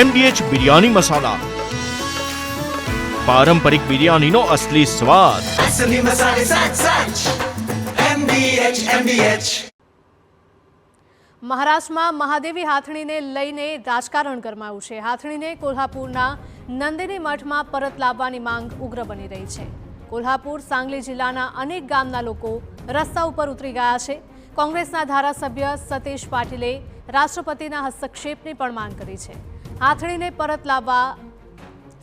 MDH biryani મસાલા, પારંપરિક બિરયાનીનો અસલી સ્વાદ. असली मसाले सच MDH. મહારાષ્ટ્રમાં મહાદેવી હાથણીને લઈને રાજકારણ ગરમાયું છે. હાથણીને કોલ્હાપુરના નંદિની મઠમાં પરત લાવવાની માંગ ઉગ્ર બની રહી છે. કોલ્હાપુર, સાંગલી જિલ્લાના અનેક ગામના લોકો રસ્તા ઉપર ઉતરી ગયા છે. કોંગ્રેસના ધારાસભ્ય સતીશ પાટીલે રાષ્ટ્રપતિના હસ્તક્ષેપની પણ માંગ કરી છે. હાથણીને પરત લાવવા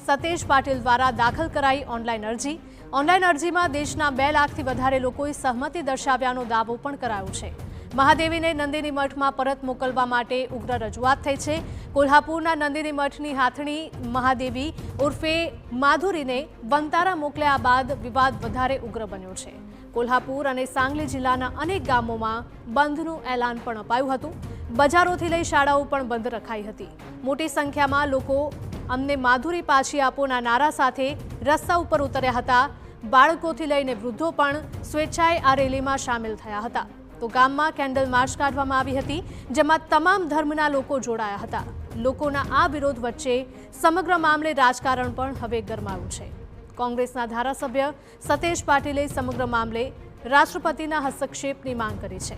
સતીશ પાટીલ દ્વારા દાખલ કરાઈ ઓનલાઈન અરજી. ઓનલાઈન અરજીમાં દેશના 2 લાખથી વધારે લોકોએ સહમતિ દર્શાવ્યાનો દાવો પણ કરાયો છે. મહાદેવીને નંદિની મઠમાં પરત મોકલવા માટે ઉગ્ર રજૂઆત થઈ છે. કોલ્હાપુરના નંદિની મઠની હાથણી મહાદેવી ઉર્ફે માધુરીને વંતારા મોકલ્યા બાદ વિવાદ વધારે ઉગ્ર બન્યો છે. કોલ્હાપુર અને સાંગલી જિલ્લાના અનેક ગામોમાં બંધનું એલાન પણ અપાયું હતું. બજારોથી લઈ શાળાઓ પણ બંધ રખાઈ હતી. મોટી સંખ્યામાં લોકો અમને માધુરી પાછી આપોના નારા સાથે રસ્તા ઉપર ઉતર્યા હતા. બાળકોથી લઈને વૃદ્ધો પણ સ્વેચ્છાએ આ રેલીમાં સામેલ થયા હતા. તો ગામમાં કેન્ડલ માર્ચ કાઢવામાં આવી હતી, જેમાં તમામ ધર્મના લોકો જોડાયા હતા. લોકોના આ વિરોધ વચ્ચે સમગ્ર મામલે રાજકારણ પણ હવે ગરમાયું છે. કોંગ્રેસના ધારાસભ્ય સતીશ પાટીલે સમગ્ર મામલે રાષ્ટ્રપતિના હસ્તક્ષેપની માંગ કરી છે.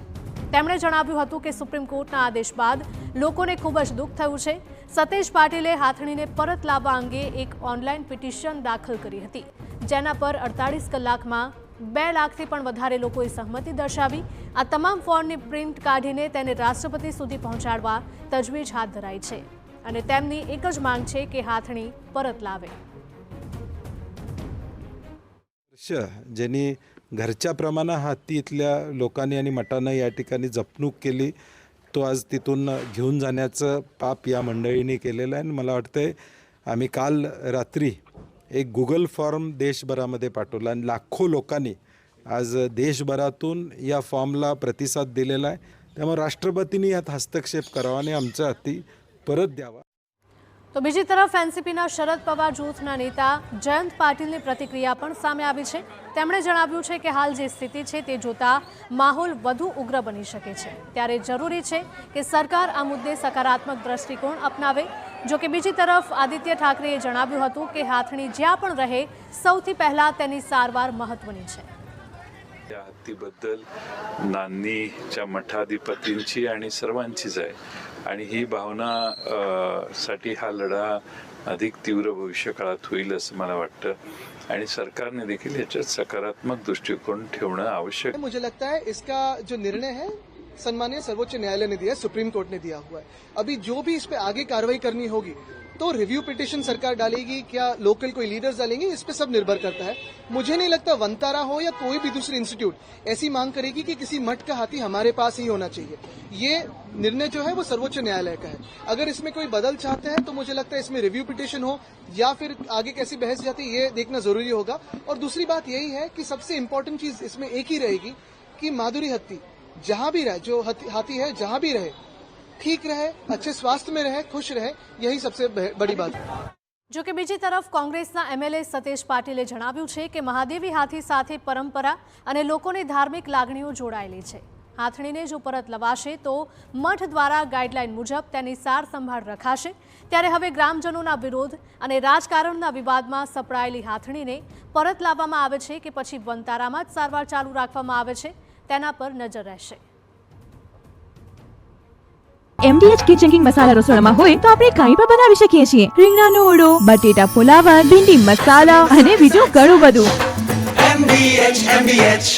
તેમણે જણાવ્યું હતું કે સુપ્રીમ કોર્ટના આદેશ બાદ લોકોને ખૂબ જ દુઃખ થયું છે. સતીશ પાટીલે હાથણીને પરત લાવવા અંગે એક ઓનલાઈન પિટિશન દાખલ કરી હતી, જેના પર 48 કલાકમાં 2 લાખથી પણ વધારે લોકોએ સહમતિ દર્શાવી. આ તમામ ફોર્મની પ્રિન્ટ કાઢીને તેને રાષ્ટ્રપતિ સુધી પહોંચાડવા તજવીજ હાથ ધરાઈ છે અને તેમની એક જ માંગ છે કે હાથણી પરત લાવે. ज्यांनी घरच्या प्रमाणे हत्ती इथल्या लोकांनी आणि मठानं या ठिकाणी जपणूक केली, तो आज तिथून घेऊन जाण्याचं पाप या मंडळींनी केलेलं आहे. आणि मला वाटतंय आम्ही काल रात्री एक गुगल फॉर्म देशभरामध्ये पाठवला आणि लाखो लोकांनी आज देशभरातून या फॉर्मला प्रतिसाद दिलेला आहे. त्यामुळे राष्ट्रपतींनी यात हस्तक्षेप करावा आणि आमचा हत्ती परत द्यावा. તો બીજી તરફ એનસીપીના શરદ પવાર જૂથના નેતા જયંત પાટીલની પ્રતિક્રિયા પણ સામે આવી છે. તેમણે જણાવ્યું છે કે હાલ જે સ્થિતિ છે તે જોતા માહોલ વધુ ઉગ્ર બની શકે છે, ત્યારે જરૂરી છે કે સરકાર આ મુદ્દે સકારાત્મક દ્રષ્ટિકોણ અપનાવે. જો કે બીજી તરફ આદિત્ય ઠાકરેએ જણાવ્યું હતું કે હાથણી જ્યાં પણ રહે સૌથી પહેલા તેની સારવાર મહત્વની છે. या हत्तीबद्दल नान्नीच्या मठाधिपतींची आणि सर्वांचीच आहे आणि ही भावना साठी हा लढा अधिक तीव्र भविष्य काळात होईल असं मला वाटतं आणि सरकारने देखील याच्यात सकारात्मक दृष्टिकोन ठेवणं आवश्यक है. मुझे लगता है इसका जो निर्णय है सम्मानीय सर्वोच्च न्यायालय ने दिया, सुप्रीम कोर्ट ने दिया हुआ है. अभी जो भी इस पे आगे कार्रवाई करनी होगी तो रिव्यू पिटिशन सरकार डालेगी, क्या लोकल कोई लीडर्स डालेंगे, इस पे सब निर्भर करता है. मुझे नहीं लगता वंतारा हो या कोई भी दूसरी इंस्टीट्यूट ऐसी मांग करेगी कि किसी मठ का हाथी हमारे पास ही होना चाहिए. ये निर्णय जो है वो सर्वोच्च न्यायालय का है. अगर इसमें कोई बदल चाहते हैं तो मुझे लगता है इसमें रिव्यू पिटिशन हो या फिर आगे कैसी बहस जाती है ये देखना जरूरी होगा. और दूसरी बात यही है कि सबसे इम्पोर्टेंट चीज इसमें एक ही रहेगी कि माधुरी हत्ती जहां भी रहे, जो हाथी है जहां भी रहे, ठीक रहे, अच्छे स्वास्थ्य में रहे, खुश रहे, यही सबसे बड़ी बात है. જો કે બીજી તરફ કોંગ્રેસના એમએલએ સતીશ પાટીલે જણાવ્યું છે કે મહાદેવી હાથી સાથે પરંપરા અને લોકોની ધાર્મિક લાગણીઓ જોડાયેલી છે. હાથણીને જો પરત લવાશે તો મઠ દ્વારા ગાઈડલાઈન મુજબ તેની સાર સંભાળ રખાશે. ત્યારે હવે ગ્રામજનોના વિરોધ અને રાજકારણના વિવાદમાં સપડાયેલી હાથણીને પરત લાવવામાં આવે છે કે પછી વંતારામાં જ સારવાર ચાલુ રાખવામાં આવે છે, તેના પર નજર રહેશે. MDH કિચન કિંગ મસાલા રસોડામાં હોય તો આપણે કંઈ પણ બનાવી શકીએ છીએ. રીંગણાનો ઓળો, બટેટા ફુલાવર, ભીંડી મસાલા અને બીજું ઘણું બધું. MDH